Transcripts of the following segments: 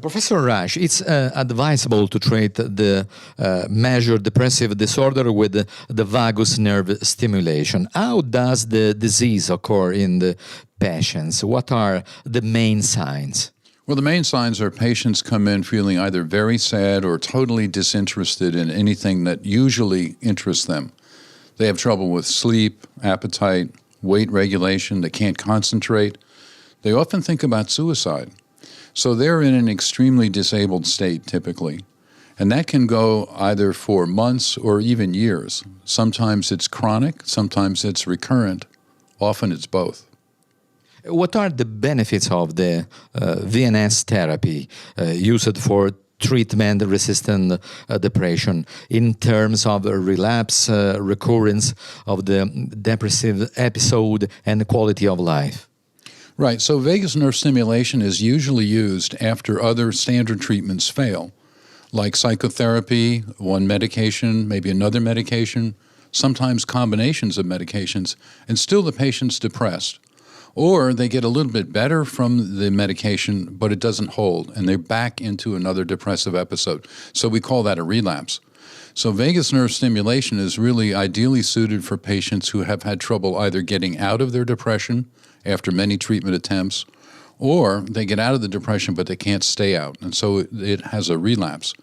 Professor Rash, it's advisable to treat the major depressive disorder with the vagus nerve stimulation. How does the disease occur in the patients? What are the main signs? Well, the main signs are patients come in feeling either very sad or totally disinterested in anything that usually interests them. They have trouble with sleep, appetite, weight regulation. They can't concentrate. They often think about suicide. So they're in an extremely disabled state typically. And that can go either for months or even years. Sometimes it's chronic, sometimes it's recurrent, often it's both. What are the benefits of the VNS therapy used for treatment-resistant depression in terms of relapse, recurrence of the depressive episode, and quality of life? Right, so vagus nerve stimulation is usually used after other standard treatments fail, like psychotherapy, one medication, maybe another medication, sometimes combinations of medications, and still the patient's depressed. Or they get a little bit better from the medication, but it doesn't hold, and they're back into another depressive episode. So we call that a relapse. So vagus nerve stimulation is really ideally suited for patients who have had trouble either getting out of their depression after many treatment attempts, or they get out of the depression but they can't stay out, and so it has a relapse.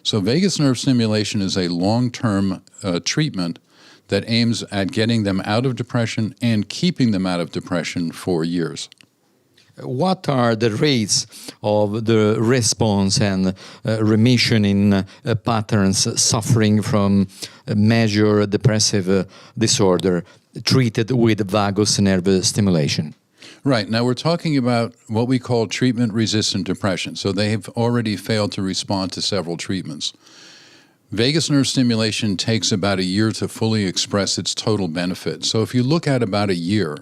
So vagus nerve stimulation is a long-term treatment that aims at getting them out of depression and keeping them out of depression for years. What are the rates of the response and remission in patterns suffering from major depressive disorder treated with vagus nerve stimulation? Right. Now we're talking about what we call treatment-resistant depression. So they have already failed to respond to several treatments. Vagus nerve stimulation takes about a year to fully express its total benefit. So if you look at about a year,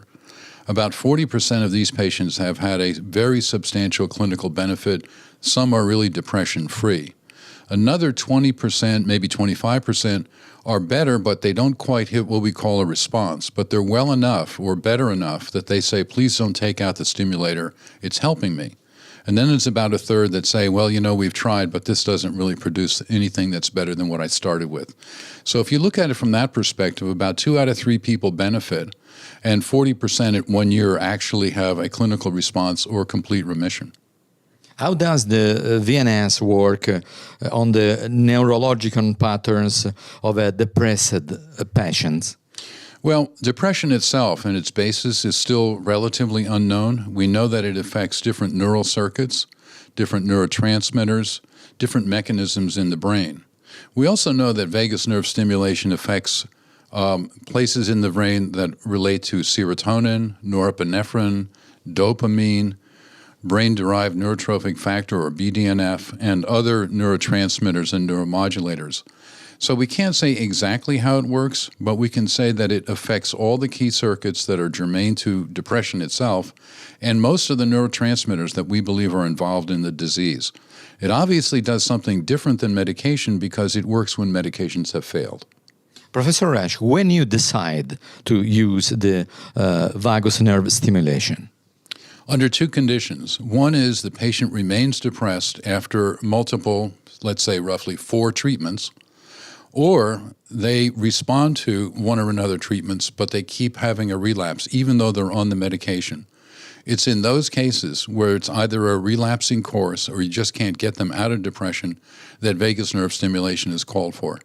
about 40% of these patients have had a very substantial clinical benefit. Some are really depression-free. Another 20%, maybe 25%, are better, but they don't quite hit what we call a response. But they're well enough or better enough that they say, please don't take out the stimulator. It's helping me. And then it's about a third that say, well, you know, we've tried, but this doesn't really produce anything that's better than what I started with. So if you look at it from that perspective, about 2 out of 3 people benefit, and 40% at 1 year actually have a clinical response or complete remission. How does the VNS work on the neurological patterns of a depressed patient? Well, depression itself and its basis is still relatively unknown. We know that it affects different neural circuits, different neurotransmitters, different mechanisms in the brain. We also know that vagus nerve stimulation affects places in the brain that relate to serotonin, norepinephrine, dopamine, brain-derived neurotrophic factor, or BDNF, and other neurotransmitters and neuromodulators. So we can't say exactly how it works, but we can say that it affects all the key circuits that are germane to depression itself and most of the neurotransmitters that we believe are involved in the disease. It obviously does something different than medication because it works when medications have failed. Professor Rash, when you decide to use the vagus nerve stimulation? Under 2 conditions. One is the patient remains depressed after multiple, let's say roughly 4 treatments, or they respond to one or another treatments, but they keep having a relapse even though they're on the medication. It's in those cases where it's either a relapsing course or you just can't get them out of depression that vagus nerve stimulation is called for.